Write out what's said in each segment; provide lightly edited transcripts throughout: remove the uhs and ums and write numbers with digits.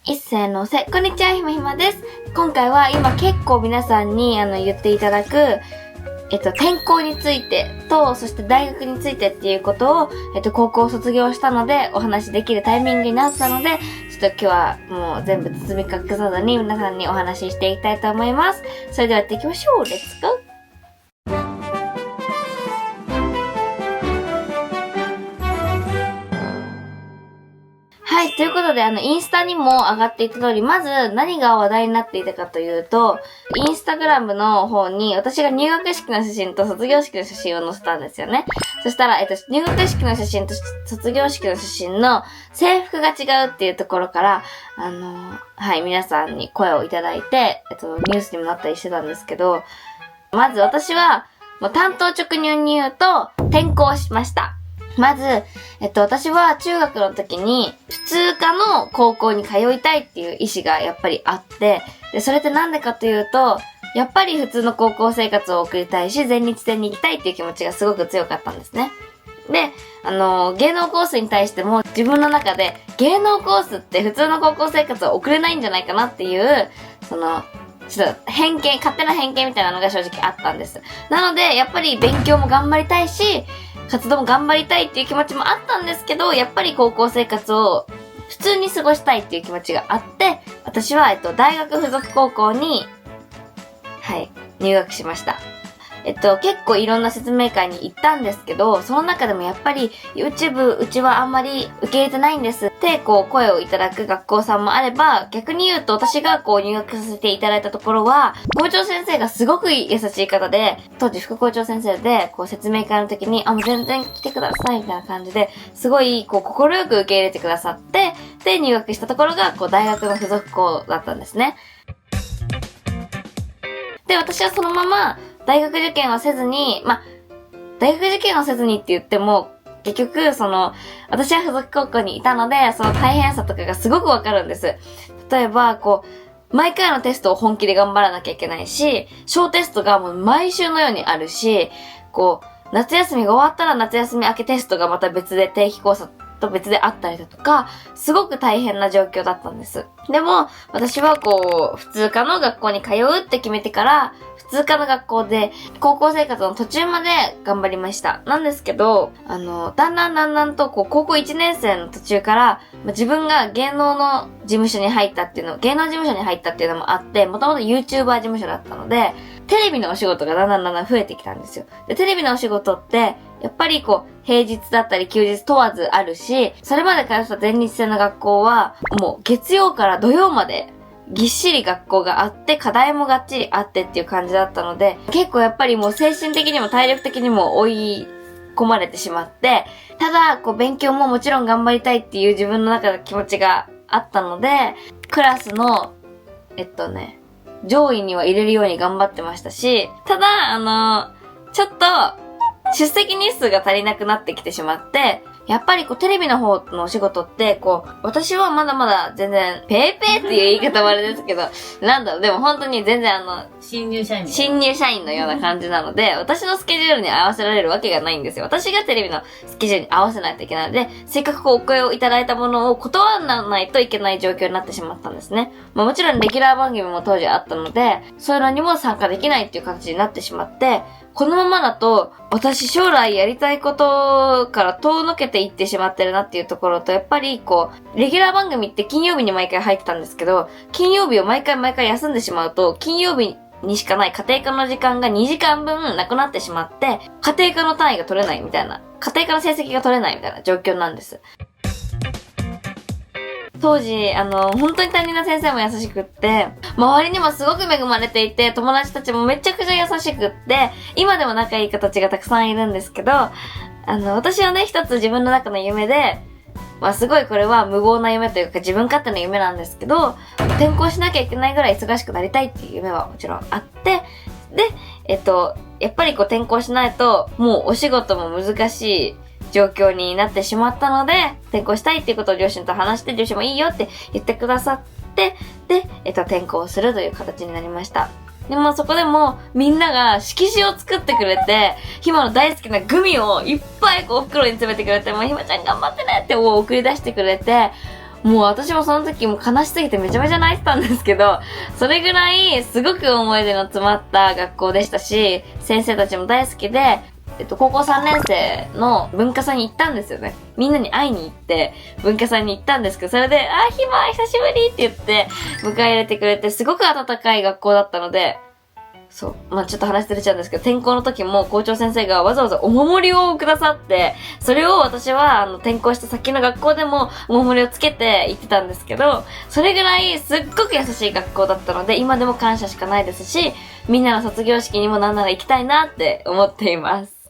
一斉のせ、こんにちは、ひまひまです。今回は今結構皆さんに言っていただく、転校についてと、そして大学についてっていうことを、高校を卒業したのでお話しできるタイミングになったので、ちょっと今日はもう全部包み隠さずに皆さんにお話ししていきたいと思います。それではやっていきましょう。レッツゴー。はい。ということで、インスタにも上がっていた通り、まず何が話題になっていたかというと、インスタグラムの方に私が入学式の写真と卒業式の写真を載せたんですよね。そしたら、入学式の写真と卒業式の写真の制服が違うっていうところから、はい、皆さんに声をいただいて、ニュースにもなったりしてたんですけど、まず私は、もう担当直入に言うと、転校しました。まず、私は中学の時に普通科の高校に通いたいっていう意思がやっぱりあって、で、それってなんでかというと、やっぱり普通の高校生活を送りたいし、全日制に行きたいっていう気持ちがすごく強かったんですね。で、芸能コースに対しても自分の中で芸能コースって普通の高校生活を送れないんじゃないかなっていう、ちょっと勝手な偏見みたいなのが正直あったんです。なので、やっぱり勉強も頑張りたいし、活動も頑張りたいっていう気持ちもあったんですけど、やっぱり高校生活を普通に過ごしたいっていう気持ちがあって、私は、大学附属高校に、はい、入学しました。結構いろんな説明会に行ったんですけど、その中でもやっぱり YouTube うちはあんまり受け入れてないんですって声をいただく学校さんもあれば、逆に言うと私が入学させていただいたところは、校長先生がすごく優しい方で、当時副校長先生で説明会の時に、もう全然来てくださいみたいな感じで、すごい快く受け入れてくださって、で入学したところが大学の附属校だったんですね。で、私はそのまま大学受験をせずに、大学受験をせずにって言っても、結局、私は附属高校にいたので、その大変さとかがすごくわかるんです。例えば、毎回のテストを本気で頑張らなきゃいけないし、小テストがもう毎週のようにあるし、夏休みが終わったら夏休み明けテストがまた別で定期考査と別であったりだとか、すごく大変な状況だったんです。でも、私は普通科の学校に通うって決めてから、普通科の学校で高校生活の途中まで頑張りました。なんですけど、だんだんと高校1年生の途中から、自分が芸能事務所に入ったっていうのもあって、もともと YouTuber 事務所だったので、テレビのお仕事がだんだん増えてきたんですよ。で、テレビのお仕事って、やっぱり平日だったり休日問わずあるし、それまで通った全日制の学校は、もう月曜から土曜まで、ぎっしり学校があって、課題もがっちりあってっていう感じだったので、結構やっぱりもう精神的にも体力的にも追い込まれてしまって、ただ、勉強ももちろん頑張りたいっていう自分の中の気持ちがあったので、クラスの、上位には入れるように頑張ってましたし、ただ、ちょっと、出席日数が足りなくなってきてしまって、やっぱりテレビの方のお仕事って、私はまだまだ全然、ペーペーっていう言い方もあれですけど、でも本当に全然新入社員のような感じなので、私のスケジュールに合わせられるわけがないんですよ。私がテレビのスケジュールに合わせないといけないので、せっかくお声をいただいたものを断らないといけない状況になってしまったんですね。もちろんレギュラー番組も当時あったので、そういうのにも参加できないっていう形になってしまって、このままだと、私将来やりたいことから遠のけていってしまってるなっていうところと、やっぱりレギュラー番組って金曜日に毎回入ってたんですけど、金曜日を毎回休んでしまうと、金曜日にしかない家庭科の時間が2時間分なくなってしまって、家庭科の単位が取れないみたいな、家庭科の成績が取れないみたいな状況なんです。当時、本当に担任の先生も優しくって、周りにもすごく恵まれていて、友達たちもめちゃくちゃ優しくって、今でも仲いい子たちがたくさんいるんですけど、私はね、一つ自分の中の夢で、すごいこれは無謀な夢というか自分勝手な夢なんですけど、転校しなきゃいけないぐらい忙しくなりたいっていう夢はもちろんあって、で、やっぱり転校しないと、もうお仕事も難しい状況になってしまったので、転校したいっていうことを両親と話して、両親もいいよって言ってくださって、で、転校するという形になりました。でもそこでもみんなが色紙を作ってくれて、ひまの大好きなグミをいっぱい袋に詰めてくれて、もうひまちゃん頑張ってねって送り出してくれて、もう私もその時も悲しすぎてめちゃめちゃ泣いてたんですけど、それぐらいすごく思い出の詰まった学校でしたし、先生たちも大好きで、高校3年生の文化祭に行ったんですよね。みんなに会いに行って、文化祭に行ったんですけど、それで、ひま久しぶりって言って、迎え入れてくれて、すごく温かい学校だったので、そう。ちょっと話ずれちゃうんですけど、転校の時も校長先生がわざわざお守りをくださって、それを私は、転校した先の学校でもお守りをつけて行ってたんですけど、それぐらいすっごく優しい学校だったので、今でも感謝しかないですし、みんなの卒業式にもなんなら行きたいなって思っています。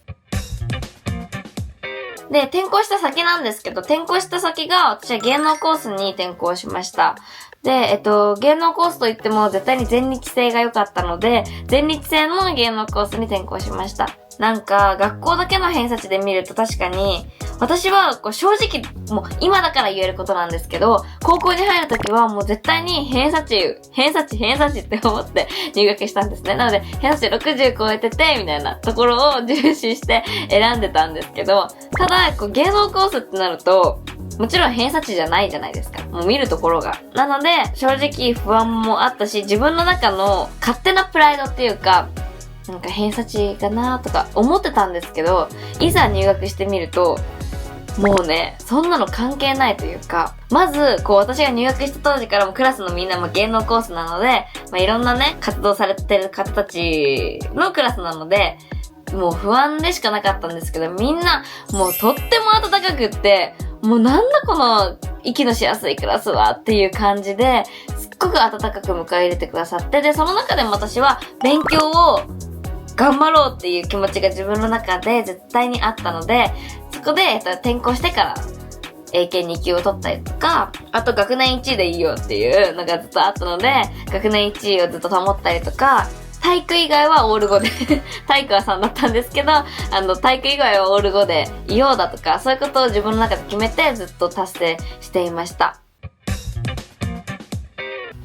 で、転校した先なんですけど、転校した先が、私は芸能コースに転校しました。で、芸能コースといっても絶対に全日制が良かったので、全日制の芸能コースに転校しました。なんか、学校だけの偏差値で見ると確かに、私は正直、もう今だから言えることなんですけど、高校に入るときはもう絶対に偏差値って思って入学したんですね。なので、偏差値60超えてて、みたいなところを重視して選んでたんですけど、ただ、芸能コースってなると、もちろん偏差値じゃないじゃないですか。もう見るところが。なので、正直不安もあったし、自分の中の勝手なプライドっていうか、なんか偏差値かなとか思ってたんですけど、いざ入学してみると、もうね、そんなの関係ないというか、まず、私が入学した当時からもクラスのみんなも芸能コースなので、いろんなね、活動されてる方たちのクラスなので、もう不安でしかなかったんですけど、みんな、もうとっても温かくって、もうなんだこの息のしやすいクラスはっていう感じで、すっごく温かく迎え入れてくださって、で、その中でも私は勉強を頑張ろうっていう気持ちが自分の中で絶対にあったので、そこで、転校してから英検2級を取ったりとか、あと学年1位でいいよっていうのがずっとあったので、学年1位をずっと保ったりとか、体育以外はオール5で体育は3だったんですけど、体育以外はオール5でいようだとか、そういうことを自分の中で決めてずっと達成していました。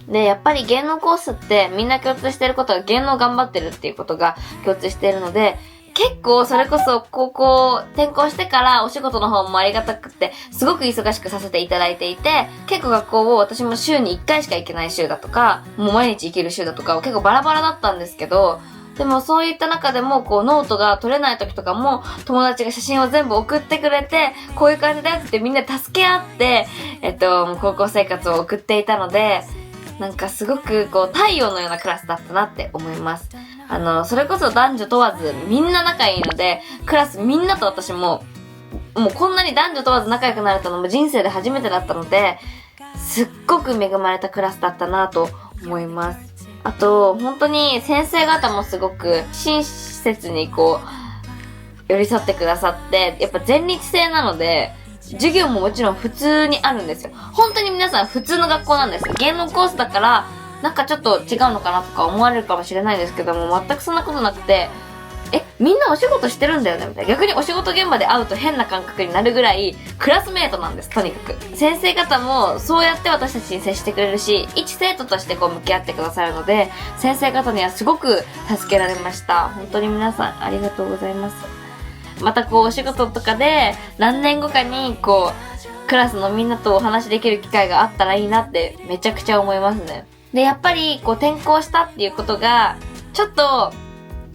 で、やっぱり芸能コースってみんな共通してることが芸能頑張ってるっていうことが共通しているので、結構それこそ高校転校してからお仕事の方もありがたくって、すごく忙しくさせていただいていて、結構学校を私も週に1回しか行けない週だとか、もう毎日行ける週だとか結構バラバラだったんですけど、でもそういった中でもノートが取れない時とかも友達が写真を全部送ってくれて、こういう感じだよってみんな助け合って、高校生活を送っていたので、なんかすごく太陽のようなクラスだったなって思います。それこそ男女問わずみんな仲いいので、クラスみんなと私もうこんなに男女問わず仲良くなれたのも人生で初めてだったので、すっごく恵まれたクラスだったなと思います。あと、本当に先生方もすごく親切に寄り添ってくださって、やっぱ全日制なので、授業ももちろん普通にあるんですよ。本当に皆さん普通の学校なんですよ。芸能コースだから、なんかちょっと違うのかなとか思われるかもしれないですけども、全くそんなことなくて、みんなお仕事してるんだよねみたいな。逆にお仕事現場で会うと変な感覚になるぐらい、クラスメートなんです、とにかく。先生方もそうやって私たちに接してくれるし、一生徒として向き合ってくださるので、先生方にはすごく助けられました。本当に皆さんありがとうございます。またお仕事とかで何年後かにクラスのみんなとお話できる機会があったらいいなってめちゃくちゃ思いますね。で、やっぱり転校したっていうことがちょっと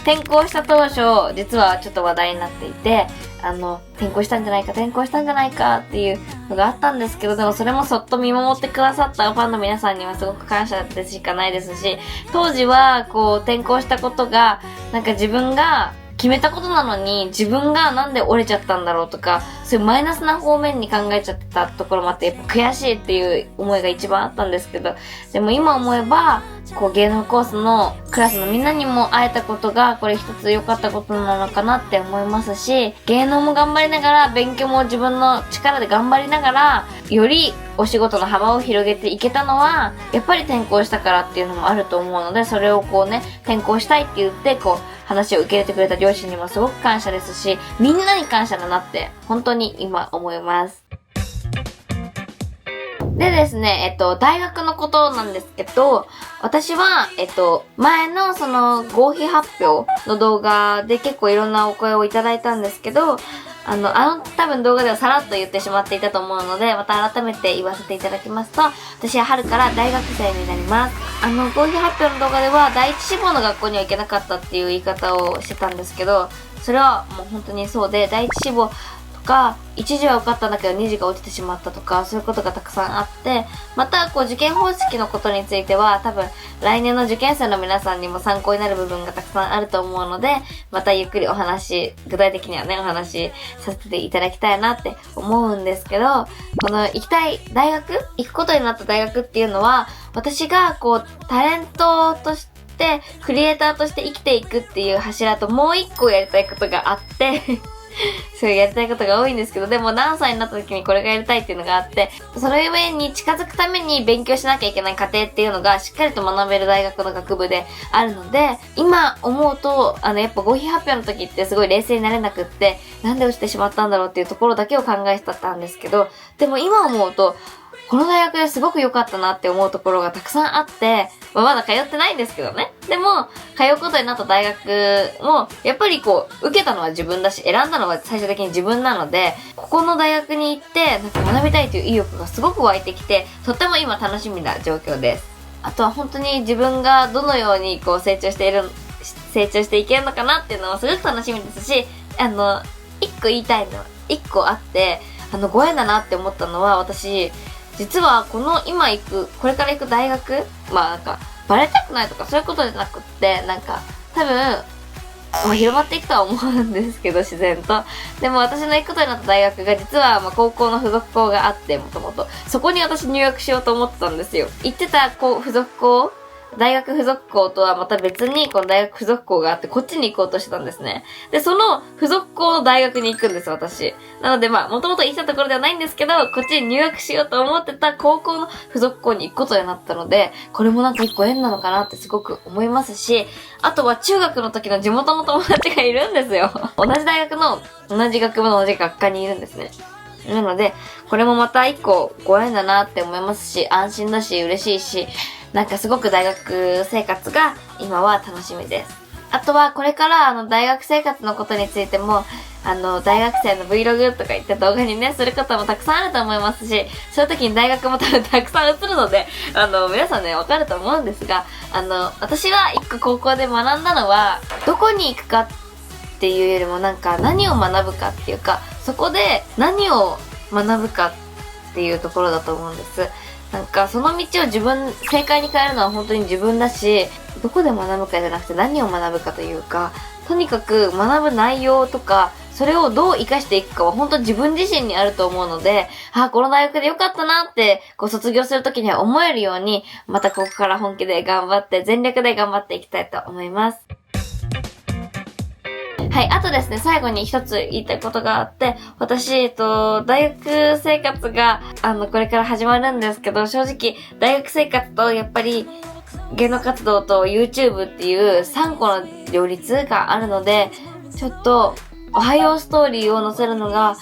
転校した当初実はちょっと話題になっていて、転校したんじゃないかっていうのがあったんですけど、でもそれもそっと見守ってくださったファンの皆さんにはすごく感謝でしかないですし、当時は転校したことがなんか自分が決めたことなのに自分がなんで折れちゃったんだろうとか、そういうマイナスな方面に考えちゃってたところもあって、やっぱ悔しいっていう思いが一番あったんですけど、でも今思えば芸能コースのクラスのみんなにも会えたことがこれ一つ良かったことなのかなって思いますし、芸能も頑張りながら勉強も自分の力で頑張りながらよりお仕事の幅を広げていけたのはやっぱり転校したからっていうのもあると思うので、それを転校したいって言って話を受け入れてくれた両親にもすごく感謝ですし、みんなに感謝だなって本当に今思います。でですね、大学のことなんですけど、私は、前の合否発表の動画で結構いろんなお声をいただいたんですけど、多分動画ではさらっと言ってしまっていたと思うので、また改めて言わせていただきますと、私は春から大学生になります。合否発表の動画では、第一志望の学校には行けなかったっていう言い方をしてたんですけど、それはもう本当にそうで、第一志望とか、一次は受かったんだけど二次が落ちてしまったとか、そういうことがたくさんあって、また受験方式のことについては多分来年の受験生の皆さんにも参考になる部分がたくさんあると思うので、またゆっくり具体的にはね、お話しさせていただきたいなって思うんですけど、この行くことになった大学っていうのは、私がタレントとして、クリエイターとして生きていくっていう柱ともう一個やりたいことがあってそうやりたいことが多いんですけど、でも何歳になった時にこれがやりたいっていうのがあって、その上に近づくために勉強しなきゃいけない過程っていうのがしっかりと学べる大学の学部であるので、今思うと、やっぱ合否発表の時ってすごい冷静になれなくって、なんで落ちてしまったんだろうっていうところだけを考えてたんですけど、でも今思うと、この大学ですごく良かったなって思うところがたくさんあって、まだ通ってないんですけどね。でも、通うことになった大学も、やっぱり受けたのは自分だし、選んだのは最終的に自分なので、ここの大学に行って、学びたいという意欲がすごく湧いてきて、とっても今楽しみな状況です。あとは本当に自分がどのように成長していけるのかなっていうのはすごく楽しみですし、一個言いたいのは、一個あって、ご縁だなって思ったのは、私、実はこれから行く大学、バレたくないとかそういうことじゃなくって、多分、広まっていくとは思うんですけど、自然と。でも私の行くことになった大学が実は、高校の付属校があって、もともと。そこに私入学しようと思ってたんですよ。行ってた付属校、大学付属校とはまた別に、この大学付属校があって、こっちに行こうとしてたんですね。で、その付属校の大学に行くんです、私。なので、もともと行ったところではないんですけど、こっちに入学しようと思ってた高校の付属校に行くことになったので、これも一個縁なのかなってすごく思いますし、あとは中学の時の地元の友達がいるんですよ。同じ大学の、同じ学部の同じ学科にいるんですね。なので、これもまた一個ご縁だなって思いますし、安心だし、嬉しいし、すごく大学生活が今は楽しみです。あとはこれから大学生活のことについても、大学生の Vlog とか言って動画にね、することもたくさんあると思いますし、そういう時に大学も多分たくさん映るので、皆さんね、わかると思うんですが、私は一個高校で学んだのは、どこに行くかっていうよりも何を学ぶかっていうか、そこで何を学ぶかっていうところだと思うんです。その道を正解に変えるのは本当に自分だし、どこで学ぶかじゃなくて何を学ぶかというか、とにかく学ぶ内容とか、それをどう活かしていくかは本当自分自身にあると思うので、この大学でよかったなって、卒業するときには思えるように、またここから本気で全力で頑張っていきたいと思います。はい、あとですね、最後に一つ言いたいことがあって、私、大学生活が、これから始まるんですけど、正直、大学生活と、やっぱり、芸能活動と YouTube っていう3個の両立があるので、ちょっと、おはようストーリーを載せるのが、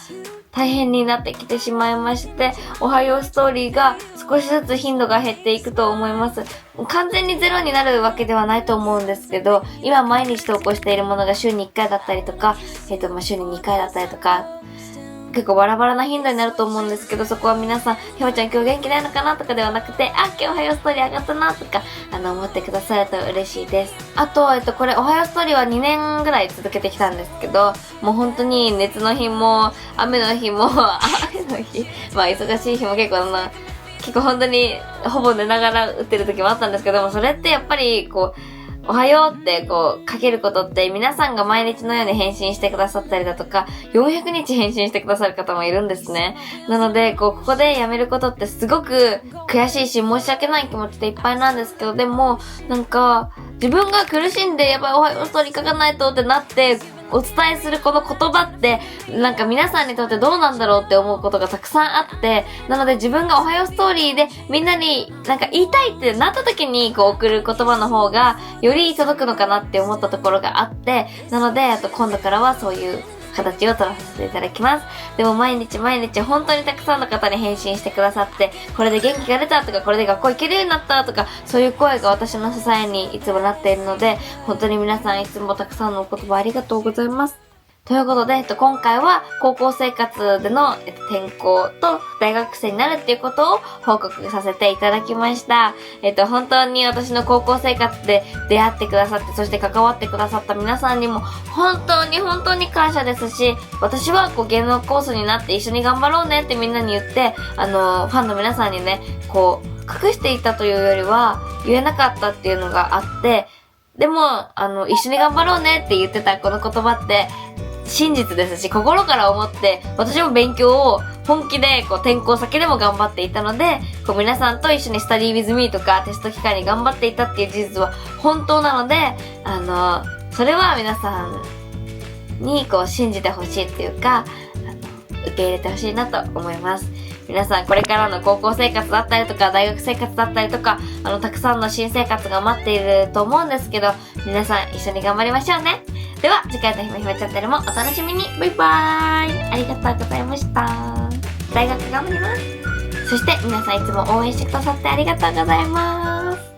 大変になってきてしまいまして、おはようストーリーが少しずつ頻度が減っていくと思います。完全にゼロになるわけではないと思うんですけど、今毎日投稿しているものが週に1回だったりとか、週に2回だったりとか、結構バラバラな頻度になると思うんですけど、そこは皆さん、ひまちゃん今日元気ないのかなとかではなくて、今日おはようストーリー上がったなとか、思ってくださると嬉しいです。あと、これおはようストーリーは2年ぐらい続けてきたんですけど、もう本当に熱の日も、雨の日も、雨の日忙しい日も結構本当にほぼ寝ながら打ってる時もあったんですけども、それってやっぱりおはようって書けることって皆さんが毎日のように返信してくださったりだとか、400日返信してくださる方もいるんですね。なので、ここでやめることってすごく悔しいし申し訳ない気持ちでいっぱいなんですけど、でも、自分が苦しんでやばいおはようストーリー書かないとってなって、お伝えするこの言葉って、皆さんにとってどうなんだろうって思うことがたくさんあって、なので自分がおはようストーリーでみんなに言いたいってなった時に送る言葉の方がより届くのかなって思ったところがあって、なので、今度からはそういう形を取らさせていただきます。でも毎日本当にたくさんの方に返信してくださって、これで元気が出たとか、これで学校行けるようになったとか、そういう声が私の支えにいつもなっているので、本当に皆さんいつもたくさんのお言葉ありがとうございます。ということで、今回は高校生活での、転校と大学生になるっていうことを報告させていただきました。本当に私の高校生活で出会ってくださって、そして関わってくださった皆さんにも本当に感謝ですし、私は芸能コースになって一緒に頑張ろうねってみんなに言って、ファンの皆さんにね、隠していたというよりは言えなかったっていうのがあって、でも、一緒に頑張ろうねって言ってたこの言葉って、真実ですし、心から思って、私も勉強を本気で、転校先でも頑張っていたので、皆さんと一緒にスタディウィズミーとかテスト期間に頑張っていたっていう事実は本当なので、それは皆さんに信じてほしいっていうか、受け入れてほしいなと思います。皆さんこれからの高校生活だったりとか大学生活だったりとかたくさんの新生活が待っていると思うんですけど、皆さん一緒に頑張りましょうね。では次回のひめひめチャンネルもお楽しみに。バイバーイ。ありがとうございました。大学頑張ります。そして皆さんいつも応援してくださってありがとうございます。